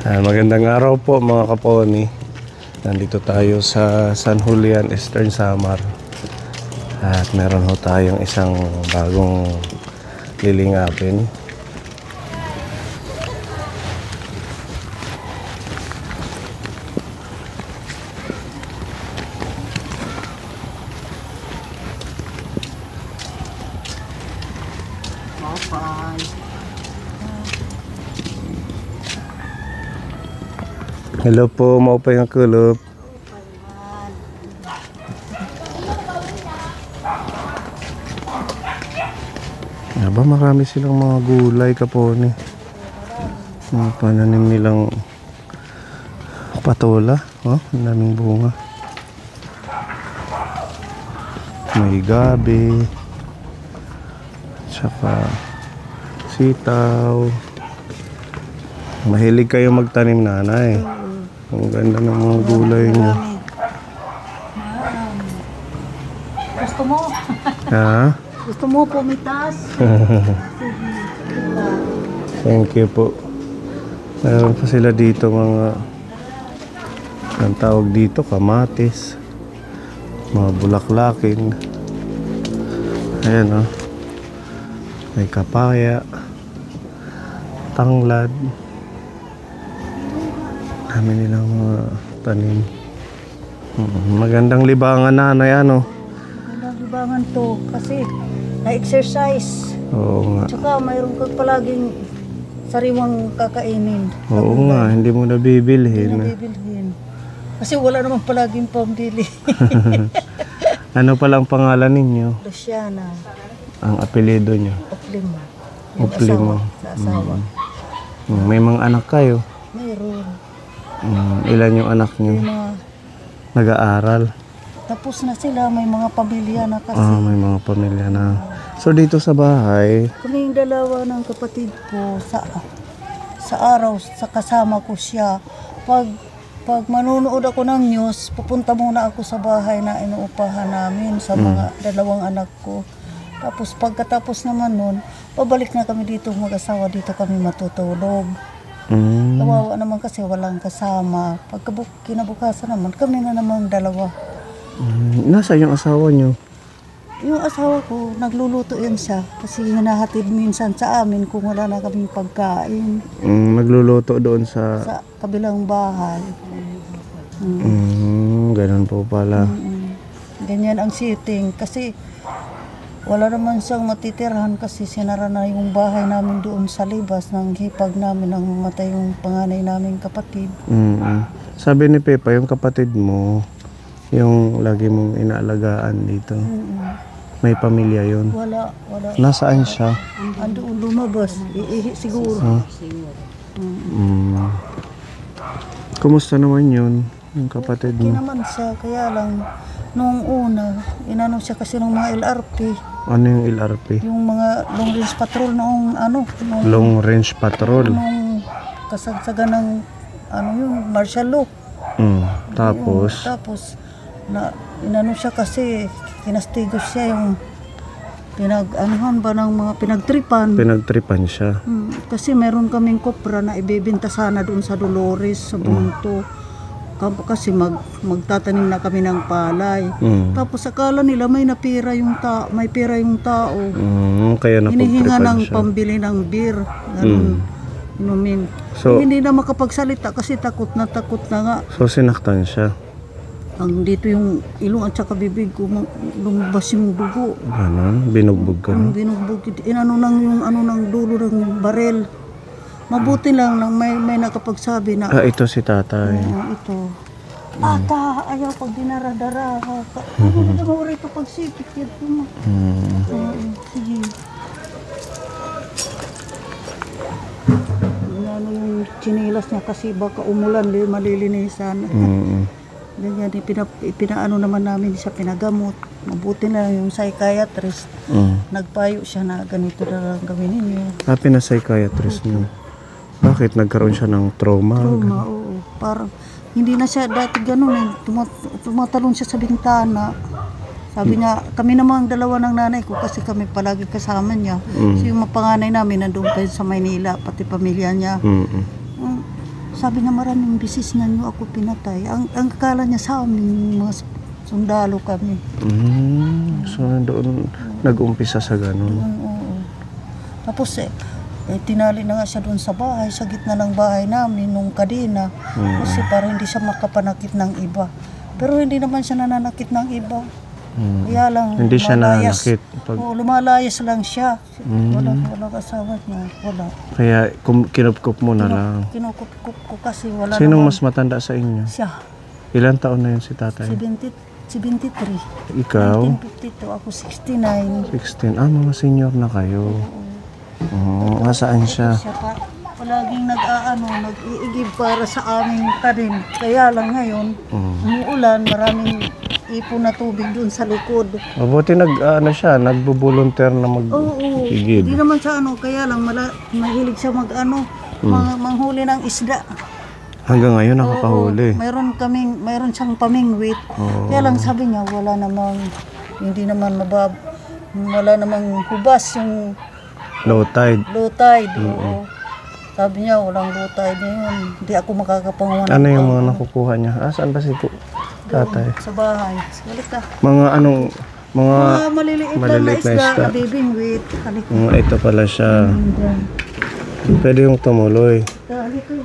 Magandang araw po mga kaponi. Nandito tayo sa San Julian, Eastern Samar. At meron ho tayong isang bagong lilingapin. Hello po, maupay ang kulop. Aba, marami silang mga gulay kaponi. Mga pananim nilang patola. Oh, ang daming bunga. May gabi. Tsaka sitaw. Mahilig kayo magtanim, nanay. Ang ganda ng mga gulay niyo. Gusto mo? Ha? Gusto mo pumitas? Thank you po. Meron pa sila dito mga, ang tawag dito, kamatis. Mga bulaklaking. Ayan, oh. May kapaya. Tanglad. Dami nilang mga tanim. Magandang libangan, nanay, ano? Magandang libangan to kasi na-exercise. Oo nga. Tsaka mayroon kang palaging sariwang kakainin. Oo nga, hindi mo nabibilhin. Nabibilhin. Kasi wala namang palaging pambili. Ano palang pangalan ninyo? Luciana. Ang apelyido nyo? Oplimo. Oplimo. Sa asawa. May mga anak kayo? Mayroon. Ilan yung anak nyo? May mga, Nag-aaral? tapos na sila, may mga pamilya na kasi. May mga pamilya na. So dito sa bahay, Kaming dalawa ng kapatid ko sa araw, sa kasama ko siya. Pag manunood ako ng news, pupunta muna ako sa bahay na inuupahan namin sa mga dalawang anak ko. Tapos pagkatapos naman nun, pabalik na kami dito mag-asawa, dito kami matutulog. Kawawa naman kasi walang kasama. Kinabukasan naman, kami na naman dalawa. nasa yung asawa nyo? Yung asawa ko, nagluluto yan siya kasi hinahatid minsan sa amin kung wala na kaming pagkain Nagluluto doon sa... sa kabilang bahay. Ganun po pala. Ganyan ang sitting kasi wala naman siyang matitirhan kasi sinara na yung bahay namin doon sa libas ng hipag namin nang mamatay yung panganay naming kapatid. Sabi ni Pepa, yung kapatid mo, yung lagi mong inaalagaan dito, may pamilya yun. Wala. Nasaan siya? Andoon lumabas, iihi siguro. Kumusta naman yun, yung kapatid Okay mo? naman siya, kaya lang nung una, inano siya kasi ng mga LRP, Ano yung LRP? yung mga long range patrol noong Long Range Patrol. nung kasagsagan ng yung martial law. Tapos, Tapos na inano siya kasi kinastigos siya yung pinag-anuhan ba ng mga pinagtripan. pinagtripan siya. Kasi meron kaming kopra na ibebenta sana doon sa Dolores, sa Bunto. Kasi magtatanim na kami ng palay. Tapos Tapos akala nila may napira yung may pera yung tao. Kaya Hinihinga napagtripan ng siya. pambili ng beer. Ganun. Inumin. So- Hindi na makapagsalita kasi takot na nga. So sinaktan siya. Ang dito yung ilong at saka bibig ko, lumabas yung dugo. Ganon, binugbog ka. Yung binugbog, inano nang yung ng dulo ng barel. Mabuti lang nang may nakapagsabi na Ito si tatay. ito. Ata, ayaw pag dinaradara. Ano na mo rito pag sipit yan mo. Sige. Ano yung chinilas niya kasi baka umulan, malilinisan. Ganyan, pinaano naman namin siya, pinagamot. Mabuti na lang yung psychiatrist. Nagpayo siya na ganito na lang gawin ninyo. Pinapsychiatrist niyo. Bakit nagkaroon siya ng trauma? Trauma, oo. Parang hindi na siya dati ganun eh. Tumatalon siya sa bintana. Sabi niya, kami namang dalawa ng nanay ko kasi kami palagi kasama niya. So yung mga panganay namin nandun pa sa Maynila, pati pamilya niya. Sabi na maraming bisis na niyo ako pinatay. Ang akala niya sa amin, mga sundalo kami. So, doon nag-umpisa sa ganun. Oo. Tapos tinali na nga siya doon sa bahay, sa gitna ng bahay namin, nung kadena. Kasi para hindi siya makapanakit ng iba. Pero hindi naman siya nananakit ng iba. Kaya lang, Hindi siya nananakit. Oo, lumalayas lang siya. Wala kasama niya. Wala. Kaya kinupkup mo na lang. Kinukup ko kasi wala Sinong naman. mas matanda sa inyo? Siya, Ilan taon na yun si tatay? 73. Ikaw? 1952, ako 69. 16. Mga senior na kayo. Saan siya? Siya palaging nag-iigib para sa aming tanim. Kaya lang ngayon, umuulan, maraming ipon na tubig doon sa likod. Mabuti nagbo-volunteer na Oo, mag-igib. hindi naman siya kaya lang mahilig siya manghuli ng isda. Hanggang ngayon nakakahuli. Mayroon siyang pamingwit. Kaya lang sabi niya, wala namang hubas yung Low tide. low tide. Oo. Sabi niya, walang low tide ngayon. Hindi ako makakapanguha. Ano yung mga nakukuha niya? Saan ba si tatay? Sa bahay. Balik ka. Mga Mga maliliit lang na isda, na bibingwit. Halik ka. Ito pala siya. Pwede yung tumuloy. Halik ka.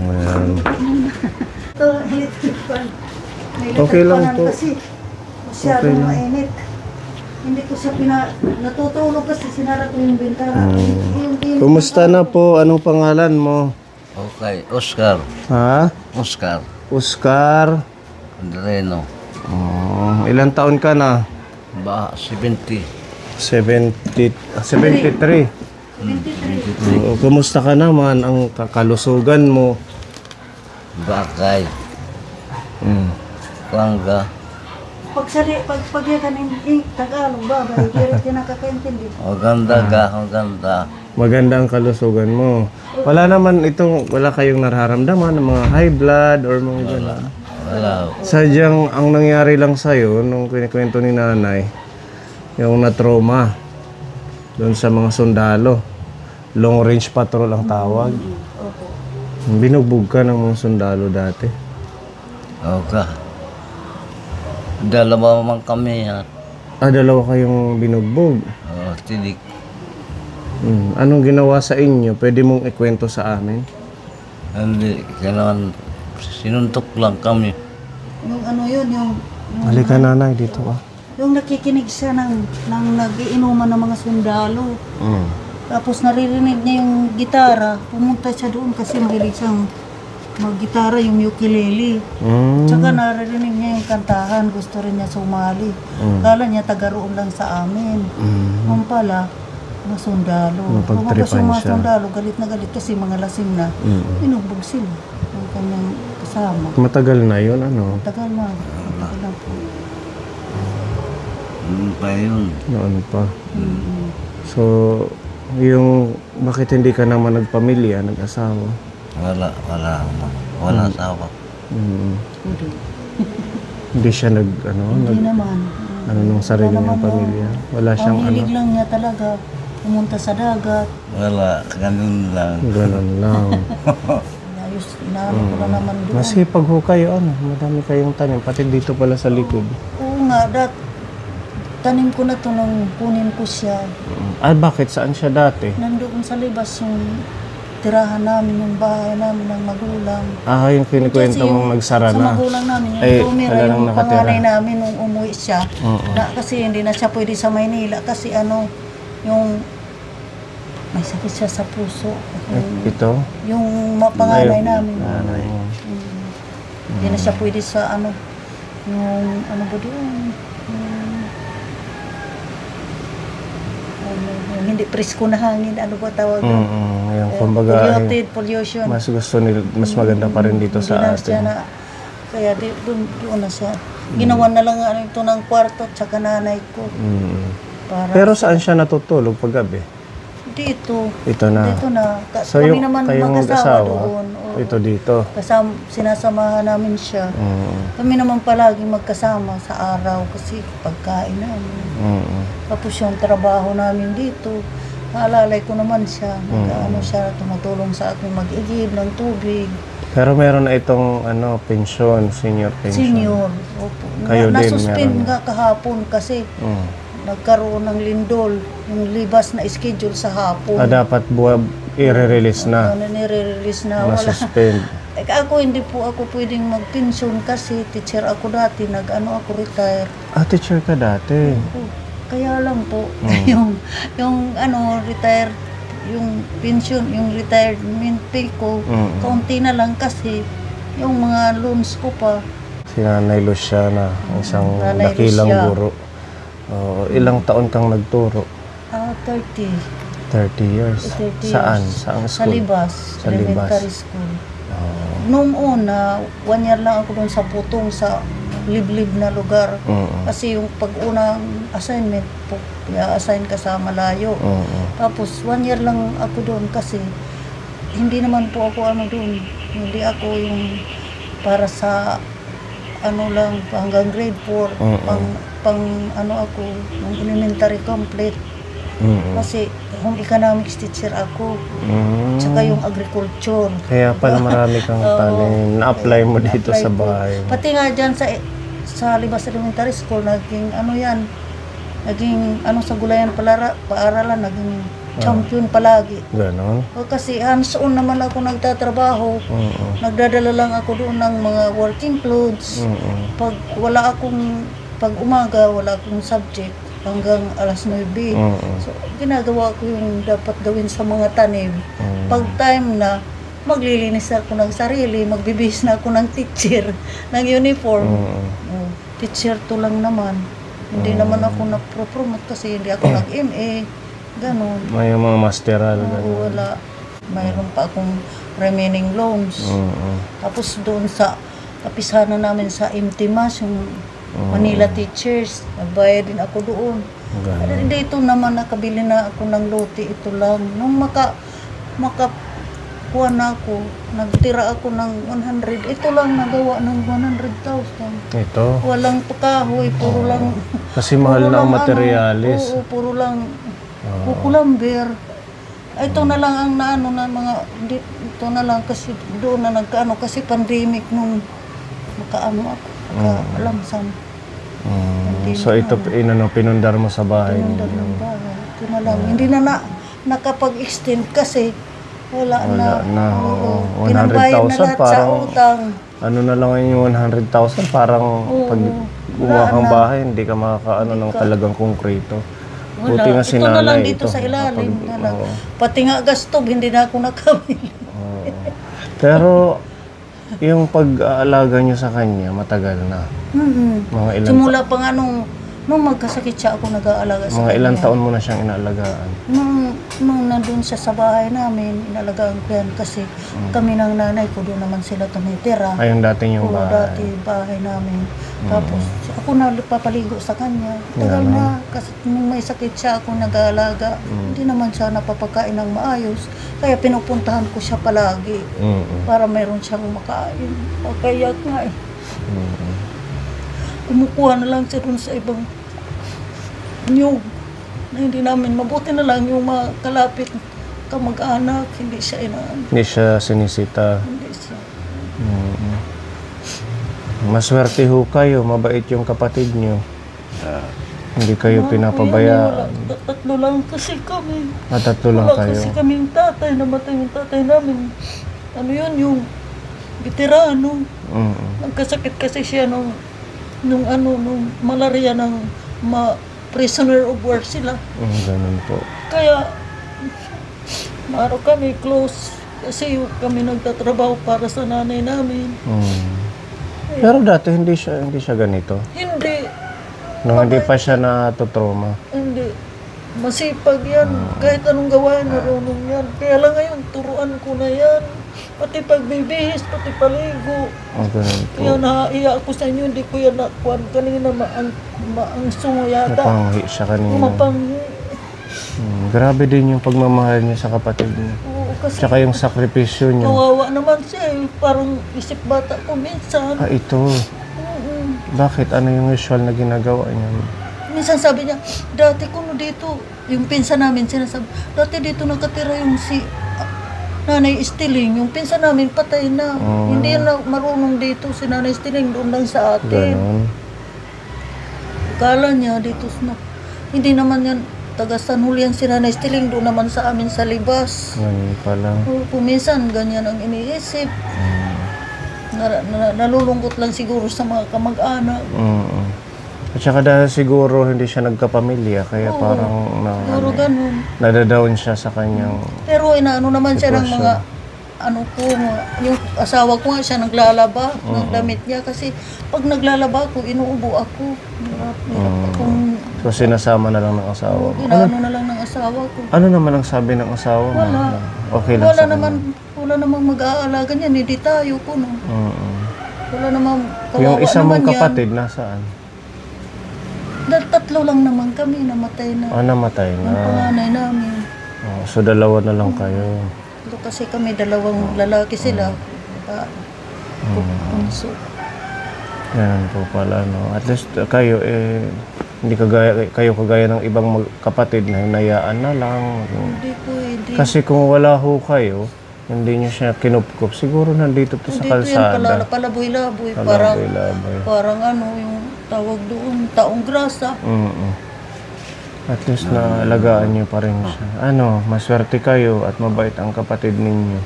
Ayan. Ito, electric fan. May Okay electric lang fan po. Kasi masyadong mainit. Hindi ko siya natutulog kasi sinara ko yung bintana. Kumusta na po? Anong pangalan mo? Okay, Oscar. Ha? Oscar. Oscar? Andreno. Ilang taon ka na? 70. 73. Kumusta ka naman? Ang kalusugan mo? Bakay. Kwangga. Pag yakan yung Tagalog ba, hindi nakakaintindi. Maganda. Maganda ang kalusugan mo. Wala kayong nararamdaman ng mga high blood or mga gano'n. Wala. Sadyang ang nangyari lang sa'yo nung kinikwento ni nanay, yung na-trauma doon sa mga sundalo. Long range patrol ang tawag. Binugbog ka ng mga sundalo dati. Okay. Dalawa man kami ha. Dalawa kayong binugbog. Tinik. Anong ginawa sa inyo? Pwede mong ikwento sa amin? Hindi. Kailangan sinuntok lang kami. Yung yung Halika nanay, dito ka. yung nakikinig siya ng nagiinuman ng mga sundalo. Tapos naririnig niya yung gitara. Pumunta siya doon kasi mahilig siyang mag-gitara, yung ukulele. Tsaka naririnig niya yung kantahan. Gusto rin niya sumali. Kala niya taga-roon lang sa amin. Ang pala, mga sundalo. Napagtripan Lumabas yung mga siya. sundalo, galit na galit kasi mga lasing na. Inugbog sila. Ang kanyang kasama. Matagal na yun, ano? Tagal na. Tagal na po. Pa yun. Noon pa. So, bakit hindi ka naman nagpamilya, nag-asawa? Wala asawa. Hindi siya Hindi naman. nung sarili niyang pamilya. Wala Ang siyang hilig lang niya talaga, pumunta sa dagat. Wala, ganun lang. Ganun lang. Ayos, inaano ko na naman doon. Masipag ho kayo, madami kayong tanim, pati dito pala sa likod. Oo nga, tanim ko na to nung kunin ko siya. Bakit? Saan siya dati? Nandoon sa libas yung tirahan namin, yung bahay namin ng magulang. Yung kinikwento Kasi mong nagsara Sa na. magulang namin, Ay, yung tumira wala nang yung nakatira. panganay namin nung umuwi siya. Kasi hindi na siya pwede sa Maynila kasi yung may sakit siya sa puso. Ito? Yung panganay namin. Nanay. Hindi na siya pwede sa yung ba doon? Yung hindi presko na hangin, ano ba tawag? Yung kumbaga, Pollution. mas gusto nila, mas maganda pa rin dito Hindi na sa siya atin. kaya doon na siya. Ginawa na lang ito ng kwarto at saka nanay ko. Para Pero saan siya natutulog pag gabi? dito. Ito na. Dito na. So Kami naman kayong mag-asawa mag-asawa, doon. Oo. ito dito. Sinasamahan namin siya. Kami naman palagi magkasama sa araw kasi pagkain namin. Tapos yung trabaho namin dito, Naalalay ko naman siya. Ano siya, tumutulong sa akin mag-igib ng tubig. Pero meron na itong pensyon, senior pension. Senior. Opo. Kayo din, Nasuspend meron. nga kahapon kasi nagkaroon ng lindol. Yung libas na schedule sa hapon. Dapat i-release na. Nire-release na. Wala. Na-suspend. Ako, hindi po ako pwedeng magpensyon kasi teacher ako dati. Ako retire. Teacher ka dati. Kaya lang po, yung retire, yung pension, yung retirement pay ko, kaunti na lang kasi yung mga loans ko pa. Si Nanay Luciana, isang Nanay dakilang Lucia. guro. Ilang taon kang nagturo? 30. 30 years. 30 years. Saan? Saang Sa school? Libas, Sa Libas. elementary school. Noong una, 1 year lang ako doon sa Putong, sa liblib na lugar. Kasi yung pag-unang assignment, i-assign ka sa malayo. Tapos 1 year lang ako doon kasi hindi naman po ako doon. Hindi ako yung para sa lang hanggang grade 4 pang ako ng elementary complete. Kasi home economics teacher ako. Tsaka yung agriculture. Kaya pala marami kang tanin. Na-apply mo dito Na-apply sa ko. bahay. Pati nga dyan sa Libas Elementary School, naging naging sa gulayan paaralan, naging champion palagi. Ganon. Kasi hands-on naman ako nagtatrabaho. Nagdadala lang ako doon ng mga working clothes. Pag umaga, wala akong subject hanggang alas 9. So, ginagawa ko yung dapat gawin sa mga tanim. Pag time na, maglilinis ako ng sarili, magbibihis na ako ng teacher, ng uniform. Teacher to lang naman. Hindi naman ako na-promote kasi hindi ako nag-MA. Ganon. May mga masteral. Wala. Mayroon pa akong remaining loans. Tapos doon sa kapisanan namin sa MTMAS, yung Manila Teachers, nagbayad din ako doon. Dito naman nakabili na ako ng lote, ito lang. Nung makakuha na ako, nagtira ako ng 100, ito lang nagawa ng 100,000. Ito. Walang pakahoy, puro lang. Kasi mahal puro na ang lang materialis. Oo, puro lang kukulamber. Ito na lang ang na mga, ito na lang kasi doon na nagkaano, kasi pandemic nung makaano ako, alamsan. So ito, pinundar mo sa bahay. Pinundar ng bahay. Ito na lang. Hindi na nakapag-extend kasi wala na. Pinabayad na 100,000 lahat sa parang, utang. ano na lang yung 100,000, parang pag gumawa kang bahay, hindi ka makakaano ng talagang konkreto. Buti nga si Ito na lang nanay dito ito. sa ilalim. Oo. Pati nga gastob, hindi na ako nakabili. Pero yung pag-aalaga nyo sa kanya, matagal na. Mga ilang Simula pa nga nung magkasakit siya ako nag-aalaga sa Mga kanya. ilang taon mo na siyang inaalagaan? Nung nandun siya sa bahay namin, inalagaan ko yan kasi kami ng nanay ko, doon naman sila tumitira. Ay, yung dati yung Oo, bahay. dati bahay namin. Tapos ako na papaligo sa kanya. Tagal na, kasi nung may sakit siya ako nag-aalaga. Hindi naman siya napapakain ng maayos. Kaya pinupuntahan ko siya palagi para mayroon siyang makain. Kaya nga eh. Kumukuha na lang siya dun sa ibang niyog na hindi namin. Mabuti na lang yung mga kalapit kamag-anak, hindi siya Hindi siya sinisita. hindi siya. Maswerte ho kayo, mabait yung kapatid nyo. Hindi kayo pinapabayaan. Tatlo lang kasi kami. Tatlo lang Wala kayo. kasi kaming tatay, namatay yung tatay namin. Yung veterano. Nagkasakit kasi siya nung malaria ng prisoner of war sila. Ganun po. Kaya, kami close kasi kami nagtatrabaho para sa nanay namin. Pero dati hindi siya ganito. Hindi. Nung hindi pa siya natutroma. Hindi. Masipag yan. Kahit anong gawain, marunong yan. Kaya lang ngayon, turuan ko na yan. Pati pagbibihis, pati paligo. Ganun po. Kaya naiya ako sa inyo, hindi ko yan nakuhan kanina. Maangsungo yata. Napanghi siya kanina. Mapanghi. Grabe din yung pagmamahal niya sa kapatid niya. Oo, kasi Tsaka yung sakripisyo niya. kawawa naman siya eh. Parang isip bata ko minsan. Ito. Bakit? Ano yung usual na ginagawa niya? Minsan sabi niya, dati kuno dito, yung pinsan namin sinasabi, dati dito nakatira yung si Nanay Estiling, yung pinsan namin patay na. Hindi na marunong dito si Nanay Estiling, doon lang sa atin. Ganon. Kala niya dito na, hindi naman yan taga San Julian si Nanay Estiling, doon naman sa amin sa libas. Ganun pala. Kung minsan ganyan ang iniisip. Nalulungkot lang siguro sa mga kamag-anak. At saka dahil siguro hindi siya nagkapamilya, kaya Oo, parang siguro ganun. nadadown siya sa kanyang... Pero inaano naman siya ng Sitwasyon. mga yung asawa ko nga siya naglalaba ng damit niya kasi pag naglalaba ako, inuubo ako. Hirap akong So sinasama na lang ng asawa mo. inaano na lang ng asawa ko. Ano naman ang sabi ng asawa mo? Wala. Okay lang sa Wala namang mag-aalaga niyan, hindi tayo po no. Wala namang kawawa Yung isa naman mong yan. kapatid, nasaan? Tatlo lang naman kami, namatay na. Namatay Ang na. panganay namin. So dalawa na lang kayo. Kasi kami dalawang lalaki sila. Punso. Yan po pala, no. At least kayo, hindi kayo kagaya ng ibang kapatid na hinayaan na lang. Hindi po, hindi. Kasi kung wala ho kayo, hindi nyo siya kinupkup, siguro nandito to sa Dito yan pala, kalsada. palaboy-laboy. Parang, Palaboy-laboy. parang ano, yung tawag doon, taong grasa. At least na alagaan nyo pa rin siya. Maswerte kayo at mabait ang kapatid ninyo.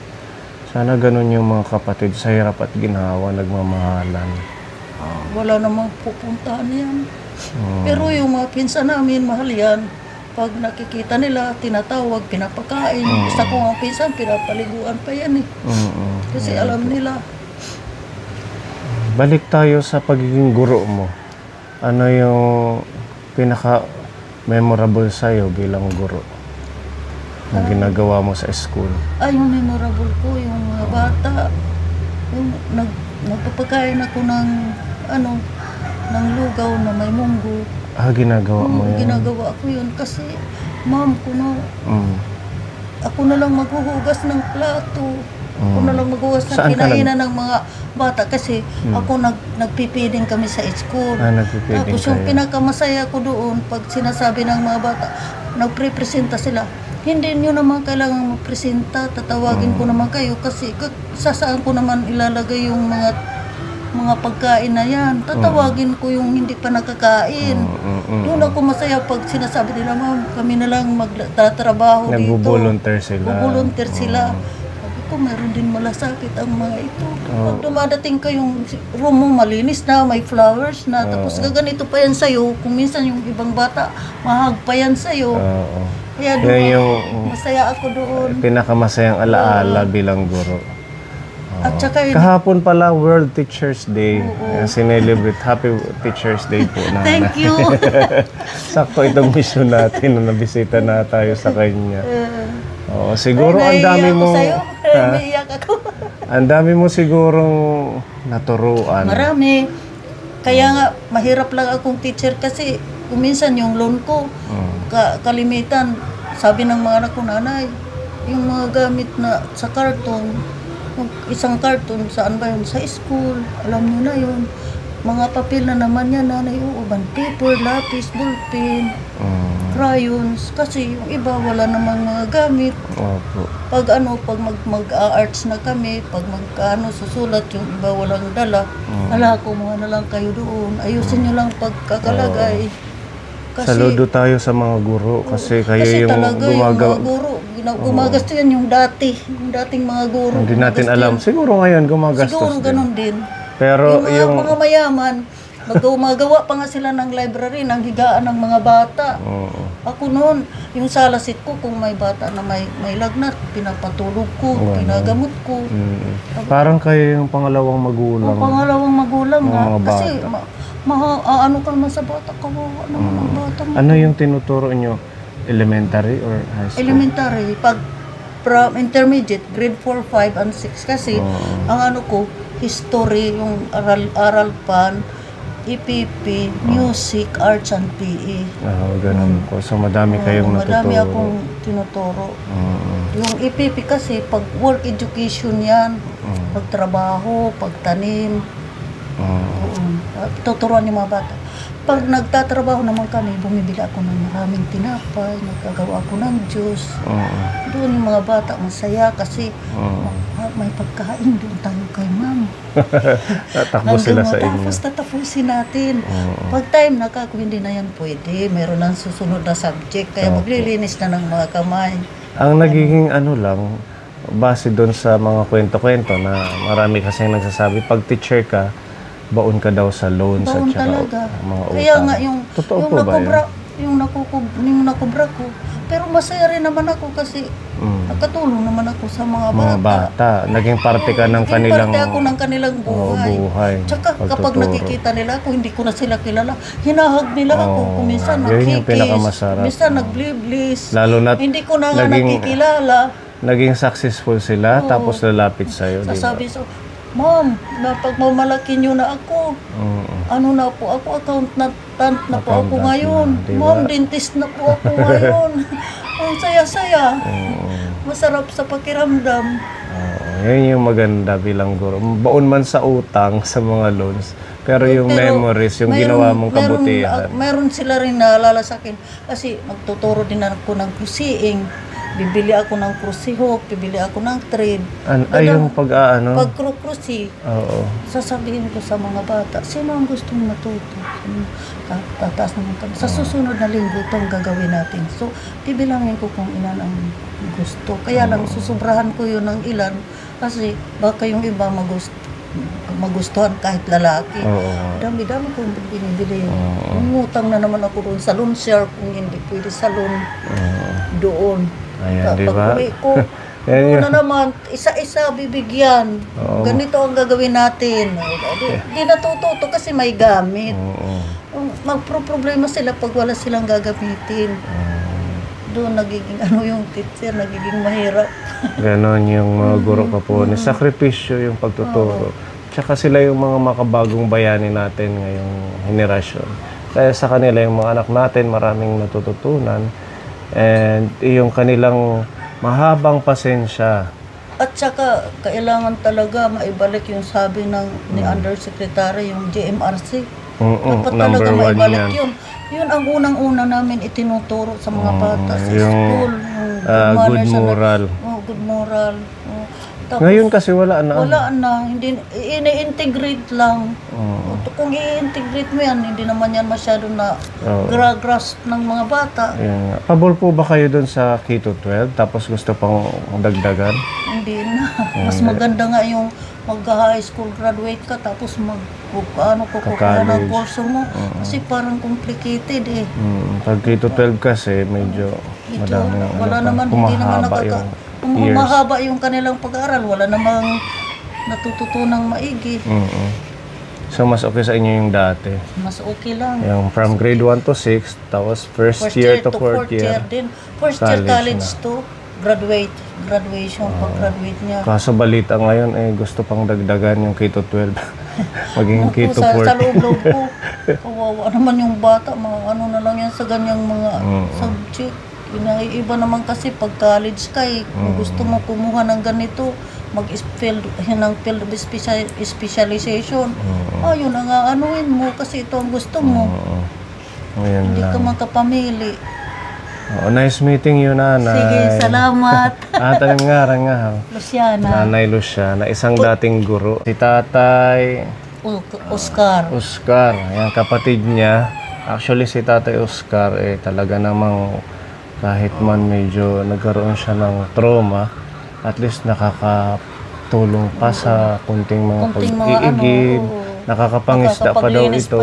Sana ganun yung mga kapatid sa hirap at ginawa, nagmamahalan. Wala namang pupuntahan yan. Pero yung mga pinsan namin, mahal yan. Pag nakikita nila, tinatawag, pinapakain. Isa ko nga pinsan, pinapaliguan pa yan eh. Kasi alam nila. Balik tayo sa pagiging guro mo. Ano yung pinaka-memorable sa'yo bilang guro na ginagawa mo sa school? Yung memorable ko, yung mga bata. Yung nagpapakain ako ng, ng lugaw na may munggo. Ginagawa mo yan? Ginagawa ko yun kasi, ma'am, ako na lang maghuhugas ng plato. Ako na lang maghuhugas ng Saan ka kinainan ng mga bata kasi ako nagpipiding kami sa school. Nagpipiding Tapos yung kayo. pinakamasaya ko doon, pag sinasabi ng mga bata, nagpre-presenta sila, hindi nyo naman kailangan magpresenta, tatawagin ko naman kayo kasi sasaan ko naman ilalagay yung mga pagkain na yan. Tatawagin ko yung hindi pa nakakain. Doon ako masaya pag sinasabi nila, ma'am, kami na lang magtatrabaho dito. Nagbo-volunteer sila. Nagbo-volunteer sila. Sabi ko, meron din malasakit ang mga ito. Pag dumadating kayong room mo, malinis na, may flowers na, tapos gaganito pa yan sa'yo. Kung minsan yung ibang bata, mahag pa yan sa'yo. Kaya doon, Yan yung masaya ako doon. pinakamasayang alaala bilang guro. At saka, Kahapon pala World Teachers Day. Sinelebrate. Happy Teachers Day po na. thank you. Sakto itong mission natin na nabisita na tayo sa kanya. Siguro ang dami mo May iyak ako. ang dami mo sigurong naturuan. Marami. Kaya nga, mahirap lang akong teacher kasi kung minsan yung loan ko, kalimitan, sabi ng mga anak ko, nanay, yung mga gamit na sa karton, yung isang karton, saan ba yun? Sa school, alam nyo na yun. Mga papel na naman yan, nanay, bond paper, lapis, ballpen, crayons, kasi yung iba wala namang mga gamit. Opo. Pag mag-arts na kami, pag susulat, yung iba walang dala, kumuha na lang kayo doon. Ayusin nyo lang pagkakalagay. Saludo tayo sa mga guro kasi kayo kasi yung talaga gumagawa. yung mga guro, gumagastos yan yung dating mga guro. Hindi natin gumagastos alam. yan. Siguro ngayon gumagastos Siguro din. ganun din. Pero Yung mga mayaman, magawa pa nga sila ng library, ng higaan ng mga bata. Ako noon, yung salasit ko, kung may bata na may lagnat, pinapatulog ko, pinagamot ko. Parang kayo yung pangalawang magulang. Ang pangalawang magulang ng nga. mga Kasi bata. ano ka naman sa bata, kawawa naman ang bata mo. Ano yung tinuturo nyo? Elementary or high school? Elementary, pag from intermediate, grade 4, 5, and 6. Kasi, ang ano ko, history, yung aral pan, EPP, music, arts, and PE. Ganun po. So madami kayong natuturo. Madami akong tinuturo. Yung EPP kasi, pag work education yan, pagtrabaho, pagtanim, doon. Tuturuan yung mga bata. Pag nagtatrabaho naman kami, bumibili ako ng maraming tinapay, nagkagawa ako ng juice. Doon yung mga bata masaya kasi may pagkain doon tayo kay ma'am. Tatakbo sila sa inyo. Tapos tatapusin natin. Pag time na kako, hindi na yan pwede. Meron ng susunod na subject, kaya maglilinis na ng mga kamay. Ang nagiging ano lang, base doon sa mga kwento-kwento na marami kasing nagsasabi, pag teacher ka, baon ka daw sa loans at Baon saka talaga. mga utang. Kaya nga Totoo yung po ba yun? yung nakubra ko. Pero masaya rin naman ako kasi nakatulong naman ako sa mga bata. Mga bata. Naging parte ka ng Naging kanilang parte ako ng kanilang buhay. buhay. Tsaka kapag Pagtuturo. nakikita nila ako, hindi ko na sila kilala. Hinahag nila ako. Kung minsan yun yung nagkikis. pinakamasarap. Minsan nagbliblis. Lalo na't Hindi ko na nga naging- nakikilala. Naging successful sila, tapos lalapit sa'yo, di ba? Sasabi so, Ma'am, napagmamalaki niyo na ako. Ano na po ako, accountant na po ako Accountant ngayon. na, di ba? Ma'am, dentist na po ako ngayon. Ang saya-saya. Masarap sa pakiramdam. Yun yung maganda bilang guro. Baon man sa utang, sa mga loans, pero yung Pero memories, yung ginawa mong kabutihan. Meron sila rin naalala sa akin. Kasi magtuturo din ako ng cruising. Bibili ako ng cruise hook, bibili ako ng thread. Ay, yung pag-aano? Pag cruise, Oo. sasabihin ko sa mga bata, sino ang gustong matuto? Tataas naman kami. Sa susunod na linggo, itong gagawin natin. So, bibilangin ko kung ilan ang gusto. Kaya lang, susubrahan ko yun ng ilan kasi baka yung iba magustuhan kahit lalaki. Dami-dami kong binibili. Umutang na naman ako doon sa loan share kung hindi pwede sa loan doon. Ayan, di ba? Pag-uwi ko, na naman, isa-isa bibigyan. Ganito ang gagawin natin. Di natututo kasi may gamit. Magpro-problema sila pag wala silang gagamitin. Doon nagiging yung teacher, nagiging mahirap. Ganon yung mga guro ka po. Sakripisyo yung pagtuturo. Tsaka sila yung mga makabagong bayani natin ngayong henerasyon. Kaya sa kanila, yung mga anak natin, maraming natututunan. And yung kanilang mahabang pasensya. At saka, kailangan talaga maibalik yung sabi ni Undersecretary, yung GMRC. Dapat talaga Number 1 maibalik yan. yun. Yun ang unang-una namin itinuturo sa mga bata sa yung, school. good moral. Good moral. Tapos, Ngayon kasi wala na. wala na. Hindi, ini-integrate lang. Kung i-integrate mo yan, hindi naman yan masyado na grasp ng mga bata. Pabor po ba kayo dun sa Keto 12? Tapos gusto pang dagdagan? Hindi na. Mas maganda nga yung mag-high school graduate ka tapos kukuha ng kurso mo. Kasi parang complicated eh. Pag Keto 12 kasi medyo madami na. Wala naman, hindi naman humahaba yung kanilang pag-aaral. Wala namang natututunang maigi. So mas okay sa inyo yung dati? Mas okay lang. Yung from grade 1 to 6, tapos first year to fourth year. Din. First year college to graduation, pag-graduate niya. Kaso balita ngayon, gusto pang dagdagan yung Keto 12. Maging Keto Sa 14. loob-loob ko, kawawa naman yung bata, ano na lang yan sa ganyang mga subject. Iba naman kasi pag college ka kung gusto mo kumuha ng ganito, mag-field of specialization. Yun ang aanuin mo kasi ito ang gusto mo. Hindi ka makapamili. Nice meeting you, Nanay. Sige, salamat. Tanim nga. Luciana. Nanay Luciana, isang dating guro. Si Tatay Oscar. Ayan, kapatid niya. Actually, si Tatay Oscar, talaga namang kahit man medyo nagkaroon siya ng trauma, at least nakakatulong pa sa kunting mga pag-iigib. Nakakapangisda pa daw ito.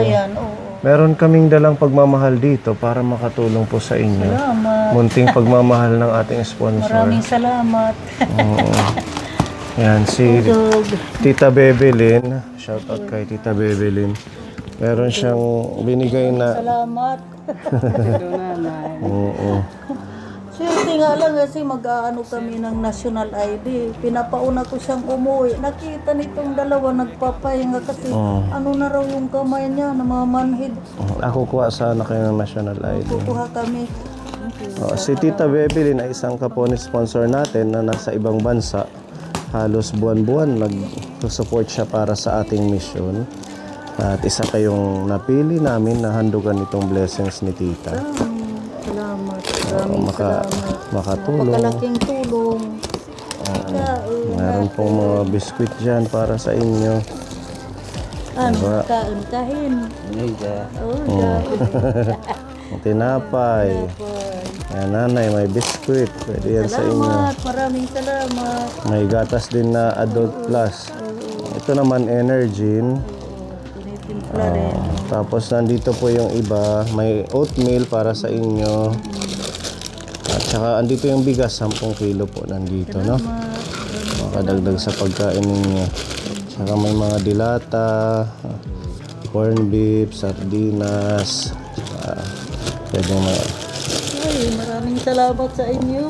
Meron kaming dalang pagmamahal dito para makatulong po sa inyo. Salamat. Munting pagmamahal ng ating sponsor. Maraming salamat. Yan, si Tita Bebelin. Shout out kay Tita Bebelin. Meron siyang binigay na... Salamat. Swerte nga lang kasi mag-aano kami ng national ID. Pinapauna ko siyang umuwi. Nakita nitong dalawa nagpapahinga kasi ano na raw yung kamay niya, namamanhid. Ako kuha sana kayo ng national ID. Kukuha kami. Si Tita Bebelin ay isang kapone sponsor natin na nasa ibang bansa. Halos buwan-buwan nag-support siya para sa ating mission. At isa kayong napili namin na handugan itong blessings ni tita. Salamat. Maraming salamat. Makatulong. Napakalaking tulong. Meron pong mga biskwit dyan para sa inyo. Ano, kain. Tinapay. Ayan, nanay, may biskwit. Pwede yan sa inyo. Salamat. Maraming salamat. May gatas din na Adult Plus. Ito naman, Energin. Tinitimpla rin. Tapos nandito po yung iba. May oatmeal para sa inyo. At saka andito yung bigas, 10 kilo po nandito, no? Makadagdag sa pagkain ninyo. Saka may mga dilata, corn beef, sardinas. Pwede Ay, maraming salamat sa inyo.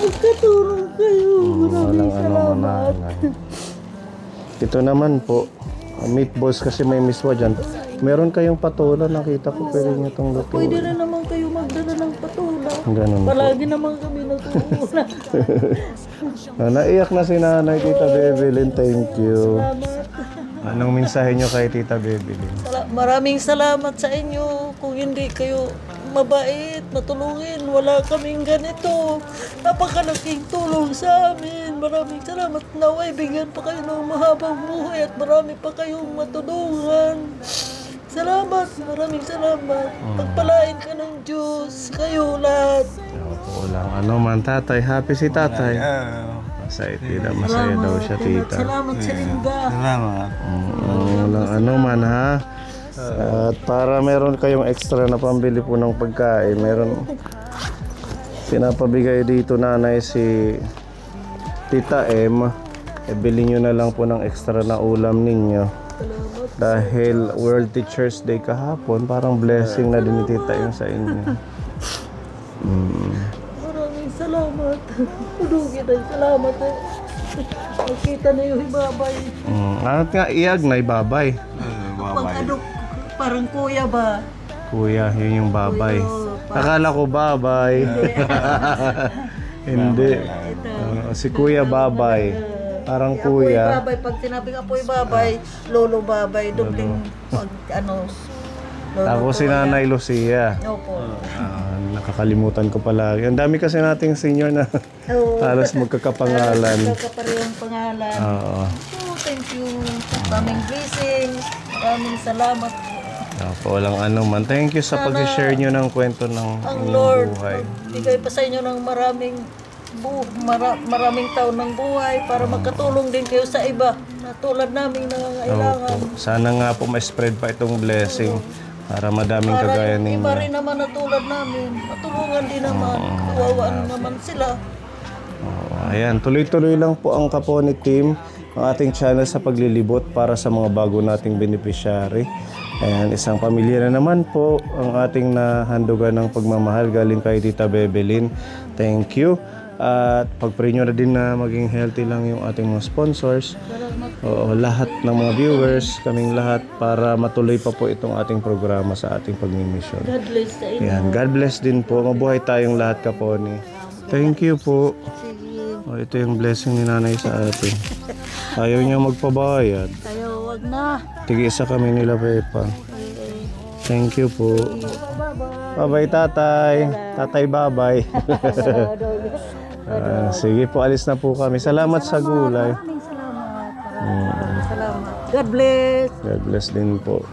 Magkatulong kayo. Maraming salamat. Ito naman po, meatballs kasi may miswa dyan. Meron kayong patola, nakita ko, pwede nyo itong lutuin. Pwede rin naman kayo magdala ng patula. Ganun po. Palagi naman kami natulungan. Naiyak na si nanay, Tita Bebelin. Thank you. Salamat. Anong mensahe nyo kay Tita Bebelin? Maraming salamat sa inyo. Kung hindi kayo mabait, matulungin, wala kaming ganito. Napakalaking tulong sa amin. Maraming salamat. Naway, bigyan pa kayo ng mahabang buhay at marami pa kayong matulungan. Salamat. Maraming salamat. Pagpalain ka ng Diyos. Kayo lahat. Opo lang. Ano man, tatay. Happy si tatay. Masaya, tita. Masaya daw siya, tita. Salamat sa Linda. Salamat. Walang ano man, ha? At para meron kayong extra na pambili po ng pagkain, meron pinapabigay dito nanay si Tita M. Bili nyo na lang po ng extra na ulam ninyo. Dahil World Teachers Day kahapon, parang blessing na din ni Tita yung sa inyo. Maraming salamat. Udugin ay salamat. Nakita na yung hibabay. At nga, iyag na babay. Pag ano, parang kuya ba? Kuya, yun yung babay. Akala ko babay. Hindi. Si Kuya babay. Parang Apoy kuya. babay. Pag sinabing apoy babay, lolo babay, dubling pag ano. lolo Tapos si kuya. Nanay Lucia. Opo. Nakakalimutan ko palagi. Ang dami kasi nating senior na Oo. halos magkakapangalan. Magkaparehong pangalan. Oo. Oh, thank you. Maraming blessing. Maraming salamat. Opo, walang ano man. Thank you sa pag-share nyo ng kwento ng Ang inyong Lord, buhay. bigay pa sa inyo ng maraming taon ng buhay para makatulong din kayo sa iba na tulad namin nangangailangan. Opo. Sana nga po ma-spread pa itong blessing para madaming Para kagaya yung ninyo. iba rin naman na tulad namin, matulungan din naman, kawawaan naman sila. Ayan, tuloy-tuloy lang po ang Kaponi Team, ang ating channel sa paglilibot para sa mga bago nating beneficiary. Ayan, isang pamilya na naman po ang ating nahandugan ng pagmamahal galing kay Tita Bebelin. Thank you. At pag-pray nyo na din na maging healthy lang yung ating mga sponsors. Oo, lahat ng mga viewers, kaming lahat para matuloy pa po itong ating programa sa ating pagmimission. God bless sa inyo. Ayan, God bless din po. Mabuhay tayong lahat, Kaponi. Thank you po. Sige, Oh, ito yung blessing ni nanay sa atin. Ayaw niya magpabayad. kayo wag na. Tig-isa kami nila, Pepa. Thank you po. Bye-bye. Bye-bye, tatay. Tatay, bye-bye. Sige po, alis na po kami. Salamat sa gulay. Maraming salamat. Maraming salamat. God bless. God bless din po.